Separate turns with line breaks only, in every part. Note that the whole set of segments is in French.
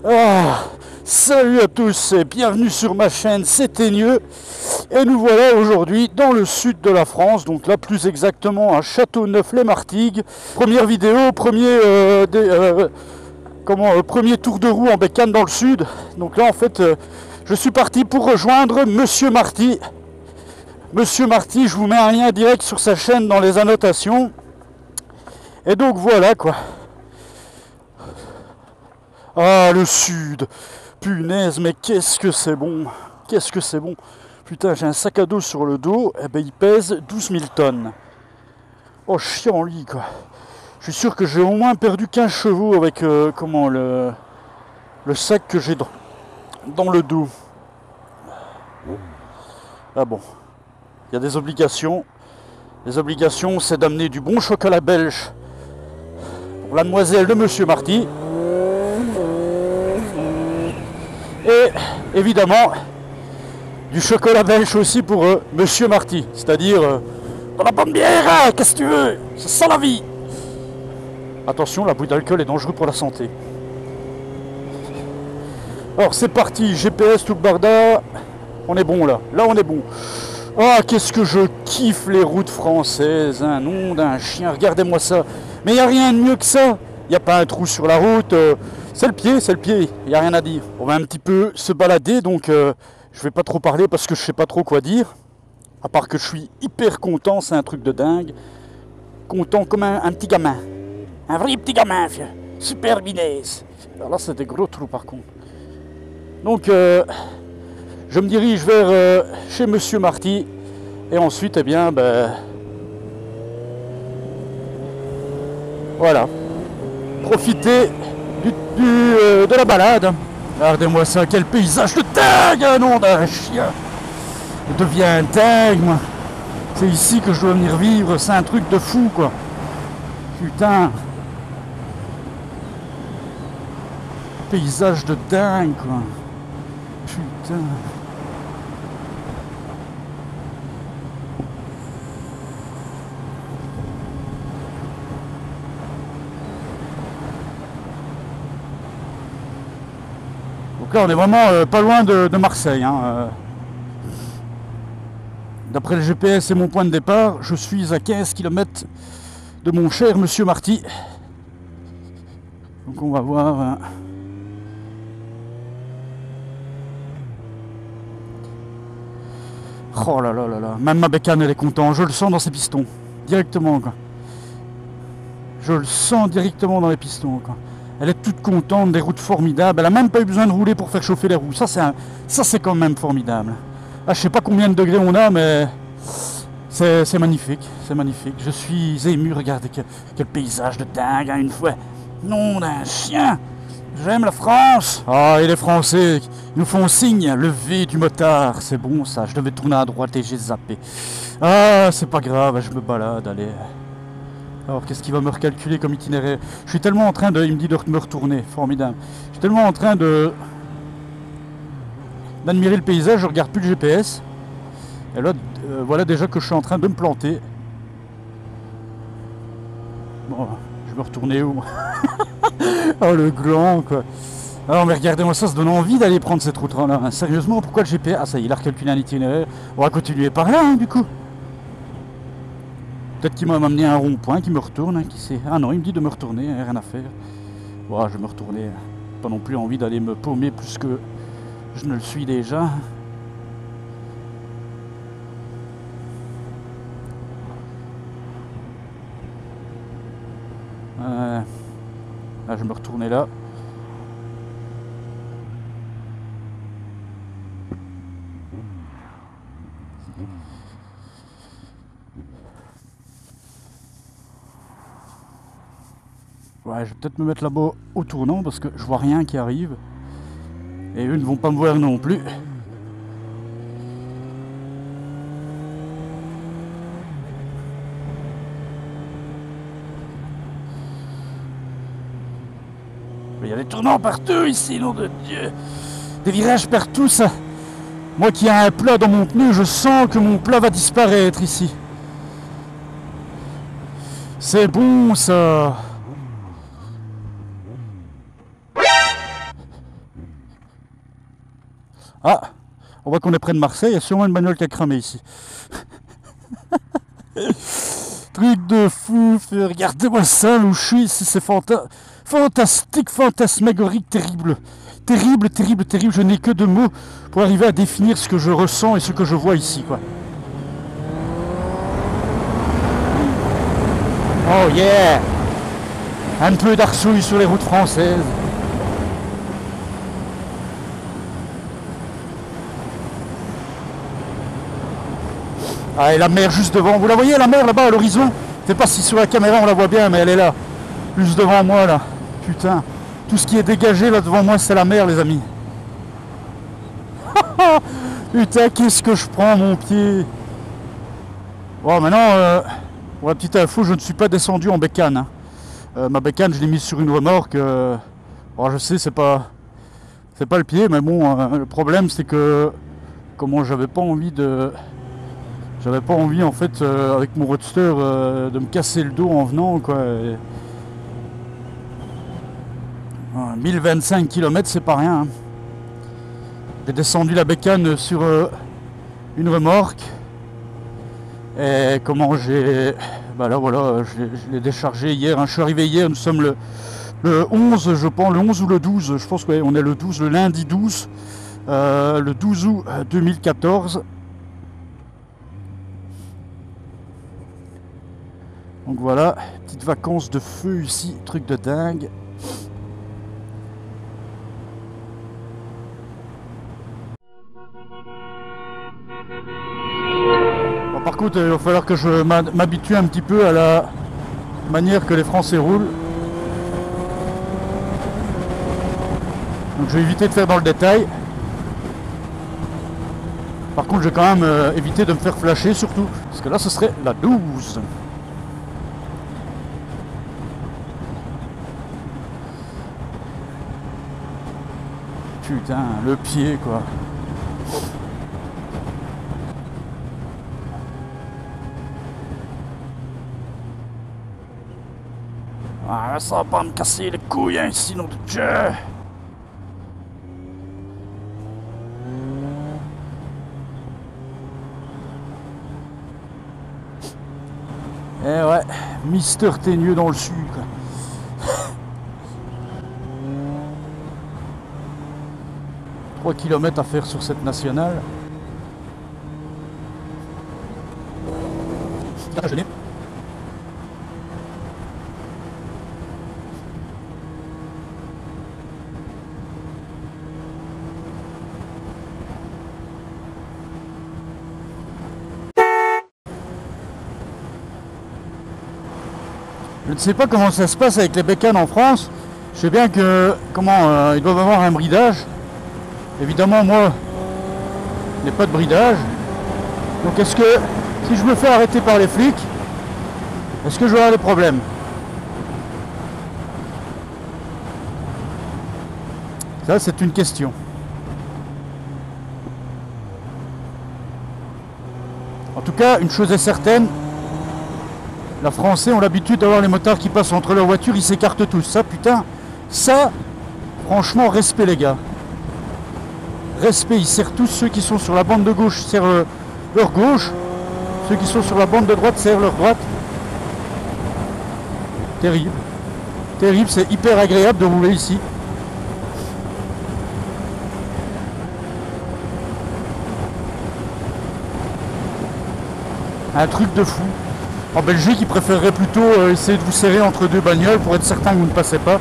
Ah, salut à tous et bienvenue sur ma chaîne, c'est Teigneux. Et nous voilà aujourd'hui dans le sud de la France, donc là plus exactement à Châteauneuf-les-Martigues. Première vidéo, premier tour de roue en bécane dans le sud. Donc là en fait je suis parti pour rejoindre Monsieur Marty. Monsieur Marty, je vous mets un lien direct sur sa chaîne dans les annotations. Et donc voilà quoi. Ah, le sud. Punaise, mais qu'est-ce que c'est bon. Qu'est-ce que c'est bon. Putain, j'ai un sac à dos sur le dos. Eh ben, il pèse 12 000 tonnes. Oh, chiant, lui, quoi. Je suis sûr que j'ai au moins perdu 15 chevaux avec le sac que j'ai dans le dos. Ah bon. Il y a des obligations. Les obligations, c'est d'amener du bon chocolat belge pour la demoiselle de Monsieur Marty. Et évidemment du chocolat belge aussi pour Monsieur Marty, c'est-à-dire de la bonne bière, hein, qu'est-ce que tu veux, c'est ça la vie. Attention, l'abus d'alcool est dangereux pour la santé. Alors c'est parti, GPS tout le barda, on est bon là on est bon. Ah, qu'est-ce que je kiffe les routes françaises, un nom d'un chien, regardez-moi ça. Mais il n'y a rien de mieux que ça, il n'y a pas un trou sur la route. C'est le pied, il n'y a rien à dire. On va un petit peu se balader, donc je vais pas trop parler parce que je sais pas trop quoi dire. À part que je suis hyper content, c'est un truc de dingue. Content comme un petit gamin. Un vrai petit gamin, vieux. Super binaise. Alors là, c'est des gros trous par contre. Donc, je me dirige vers chez Monsieur Marty. Et ensuite, eh bien, voilà. Profiter de la balade. Regardez-moi ça, quel paysage de dingue, un nom d'un chien. Je deviens dingue, moi. C'est ici que je dois venir vivre, c'est un truc de fou, quoi. Putain. Paysage de dingue, quoi. Putain. Donc là on est vraiment pas loin de Marseille, hein. D'après le GPS et mon point de départ, je suis à 15 km de mon cher Monsieur Marty. Donc on va voir. Oh là là là là, même ma bécane elle est contente, je le sens dans ses pistons, directement quoi. Je le sens directement dans les pistons quoi. Elle est toute contente, des routes formidables, elle a même pas eu besoin de rouler pour faire chauffer les roues, ça c'est quand même formidable. Ah, je sais pas combien de degrés on a, mais c'est magnifique, c'est magnifique. Je suis ému, regardez quel paysage de dingue, hein, une fois. Nom d'un chien, j'aime la France. Ah, et les Français, ils nous font signe, le V du motard, c'est bon ça, je devais tourner à droite et j'ai zappé. Ah, c'est pas grave, je me balade, allez. Alors, qu'est-ce qu'il va me recalculer comme itinéraire? Je suis tellement en train de... Il me dit de me retourner, formidable. Je suis tellement en train d'admirer le paysage, je regarde plus le GPS. Et là, voilà déjà que je suis en train de me planter. Bon, je vais me retourner où? Oh, le gland, quoi. Alors, mais regardez-moi ça, ça donne envie d'aller prendre cette route-là. Hein. Sérieusement, pourquoi le GPS... Ah, ça y est, il a recalculé un itinéraire. On va continuer par là, hein, du coup. Peut-être qu'il m'a amené un rond-point, qui me retourne, hein, qui sait. Ah non, il me dit de me retourner, hein, rien à faire. Bon, je vais me retourner. Pas non plus envie d'aller me paumer plus que je ne le suis déjà. Là, je vais me retourner là. Ouais, je vais peut-être me mettre là-bas au tournant parce que je vois rien qui arrive. Et eux ne vont pas me voir non plus. Il y a des tournants partout ici, nom de Dieu. Des virages partout, ça. Moi qui ai un plat dans mon pneu, je sens que mon plat va disparaître ici. C'est bon ça. Ah, on voit qu'on est près de Marseille, il y a sûrement une bagnole qui a cramé ici. Truc de fou, regardez-moi ça, où je suis ici, c'est fantastique, fantasmagorique, terrible. Terrible, terrible, terrible, je n'ai que deux mots pour arriver à définir ce que je ressens et ce que je vois ici, quoi. Oh yeah! Un peu d'arsouille sur les routes françaises. Ah, et la mer juste devant, vous la voyez la mer là-bas à l'horizon? Je sais pas si sur la caméra on la voit bien, mais elle est là, juste devant moi là. Putain, tout ce qui est dégagé là devant moi c'est la mer les amis. Putain, qu'est-ce que je prends mon pied. Bon maintenant, pour la petite info, je ne suis pas descendu en bécane, hein. Ma bécane je l'ai mise sur une remorque. Bon, je sais c'est pas le pied, mais bon, le problème c'est que comment j'avais pas envie en fait avec mon roadster de me casser le dos en venant quoi. 1025 km c'est pas rien, hein. J'ai descendu la bécane sur une remorque et comment j'ai bah là voilà je l'ai déchargé hier, hein. Je suis arrivé hier, nous sommes le 11 je pense, le 11 ou le 12, je pense qu'on est le 12, le lundi 12, le 12 août 2014. Donc voilà, petite vacances de feu ici, truc de dingue. Bon, par contre, il va falloir que je m'habitue un petit peu à la manière que les Français roulent. Donc je vais éviter de faire dans le détail. Par contre, je vais quand même éviter de me faire flasher surtout. Parce que là, ce serait la 12. Putain, le pied quoi. Ah, ça va pas me casser les couilles, hein, sinon de Dieu. Eh ouais, Mister Teigneux dans le sud quoi. 3 km à faire sur cette nationale. Ah, je l'ai. Je ne sais pas comment ça se passe avec les bécanes en France. Je sais bien que ils doivent avoir un bridage. Évidemment, moi, je n'ai pas de bridage. Donc est-ce que si je me fais arrêter par les flics, est-ce que je vais avoir des problèmes? Ça, c'est une question. En tout cas, une chose est certaine, les Français ont l'habitude d'avoir les motards qui passent entre leurs voitures, ils s'écartent tous. Ça, putain, ça, franchement, respect les gars. Respect, ils serrent tous, ceux qui sont sur la bande de gauche serrent leur gauche, ceux qui sont sur la bande de droite serrent leur droite. Terrible. Terrible, c'est hyper agréable de rouler ici. Un truc de fou. En Belgique, ils préféreraient plutôt essayer de vous serrer entre deux bagnoles pour être certain que vous ne passez pas.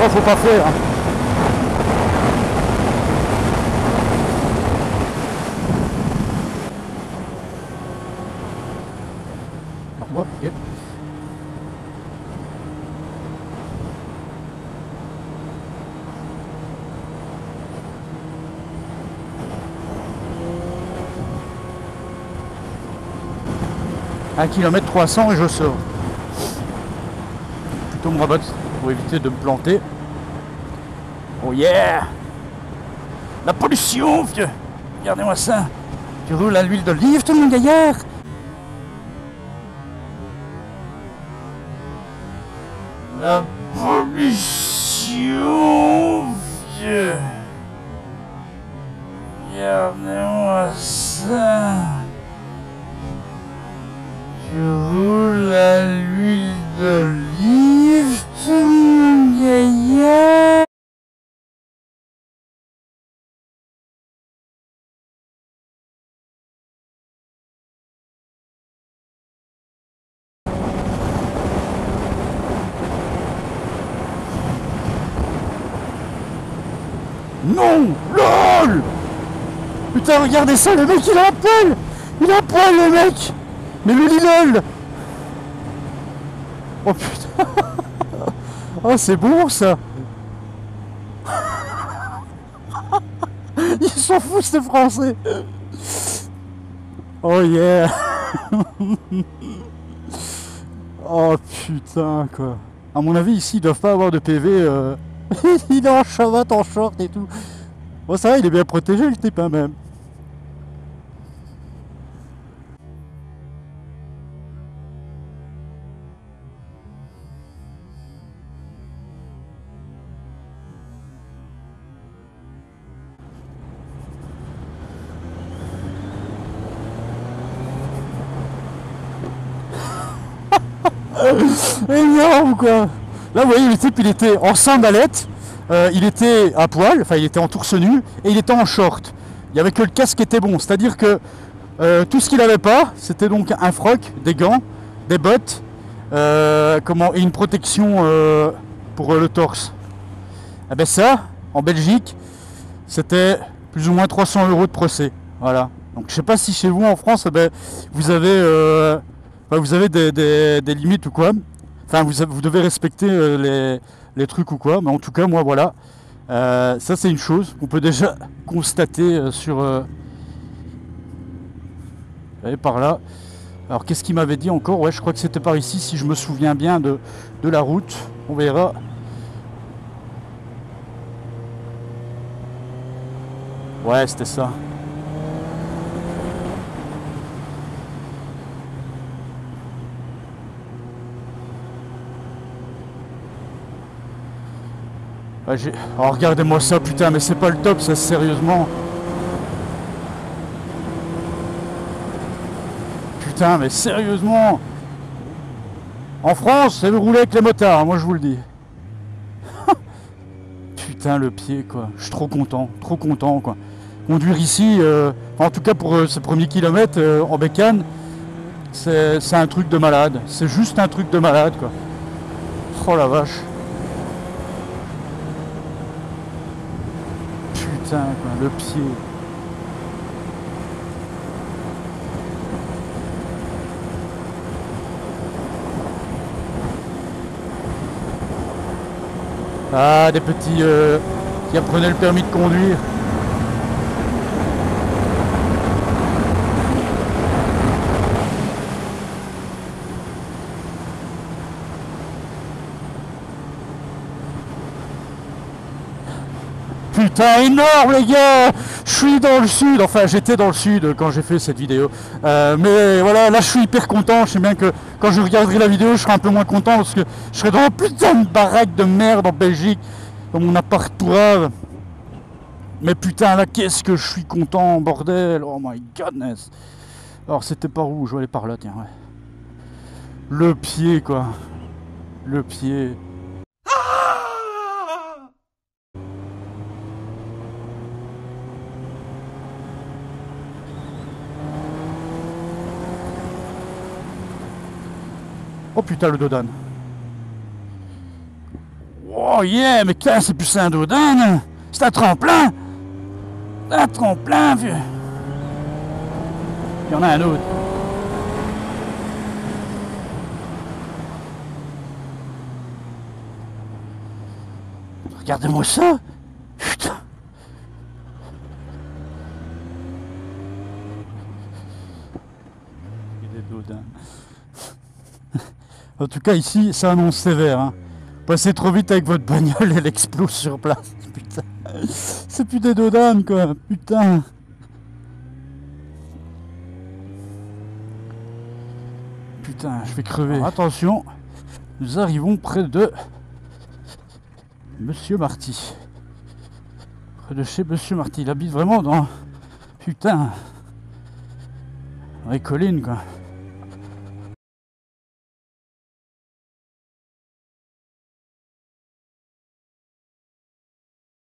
Oh, faut pas faire. Hein. Oh, okay. Un kilomètre 300 et je sors. Plutôt me rabattre pour éviter de me planter. Oh yeah! La pollution, vieux! Regardez-moi ça! Tu roules à l'huile d'olive, tout mon gaillard!
La pollution, vieux. Regardez-moi ça. Je roule à l'huile d'olive, mon gaillard.
Non, LOL. Putain, regardez ça, le mec il a un poil. Il a un poil, le mec. Mais le lilol. Oh putain. Oh, c'est bon ça. Ils s'en foutent ces Français. Oh yeah. Oh putain quoi. À mon avis ici ils doivent pas avoir de PV. Il est en chavate, en short et tout. Bon ça va, il est bien protégé le type hein, même. Énorme quoi. Là vous voyez le type il était en sandalette, il était à poil, enfin il était en torse nu et il était en short. Il y avait que le casque qui était bon, c'est-à-dire que tout ce qu'il avait pas, c'était donc un froc, des gants, des bottes, et une protection pour le torse. Et ben ça, en Belgique, c'était plus ou moins 300 € de procès. Voilà. Donc je sais pas si chez vous en France, eh ben, vous avez des limites ou quoi. Enfin, vous devez respecter les trucs ou quoi. Mais en tout cas, moi, voilà. Ça, c'est une chose qu'on peut déjà constater par là. Alors, qu'est-ce qu'il m'avait dit encore? Ouais, je crois que c'était par ici, si je me souviens bien de la route. On verra. Ouais, c'était ça. Ouais, oh, regardez-moi ça, putain, mais c'est pas le top, ça, sérieusement. Putain, mais sérieusement. En France, c'est le rouler avec les motards, moi je vous le dis. Putain, le pied, quoi. Je suis trop content, quoi. Conduire ici, en tout cas pour ce premier kilomètre en bécane, c'est un truc de malade. C'est juste un truc de malade, quoi. Oh la vache. Putain, quoi, le pied. Ah, des petits qui apprenaient le permis de conduire. Putain, énorme les gars. Je suis dans le sud, enfin j'étais dans le sud quand j'ai fait cette vidéo. Mais voilà, là je suis hyper content. Je sais bien que quand je regarderai la vidéo, je serai un peu moins content parce que je serai dans la putain de baraque de merde en Belgique, dans mon appart pourrave. Mais putain, là qu'est-ce que je suis content, bordel. Oh my godness. Alors c'était par où? Je vais aller par là, tiens, ouais. Le pied, quoi. Le pied. Oh putain, le Dodan. Oh yeah, mais qu'est-ce que c'est plus un Dodan? C'est un tremplin. Un tremplin, vieux. Il y en a un autre. Regardez-moi ça. Putain. Il est Dodan. En tout cas, ici, ça annonce sévère. Hein. Passez trop vite avec votre bagnole, elle explose sur place. Putain. C'est plus des Dodan, quoi. Putain. Putain, je vais crever. Alors, attention. Nous arrivons près de Monsieur Marty. Près de chez Monsieur Marty. Il habite vraiment dans... Putain. Dans les collines, quoi.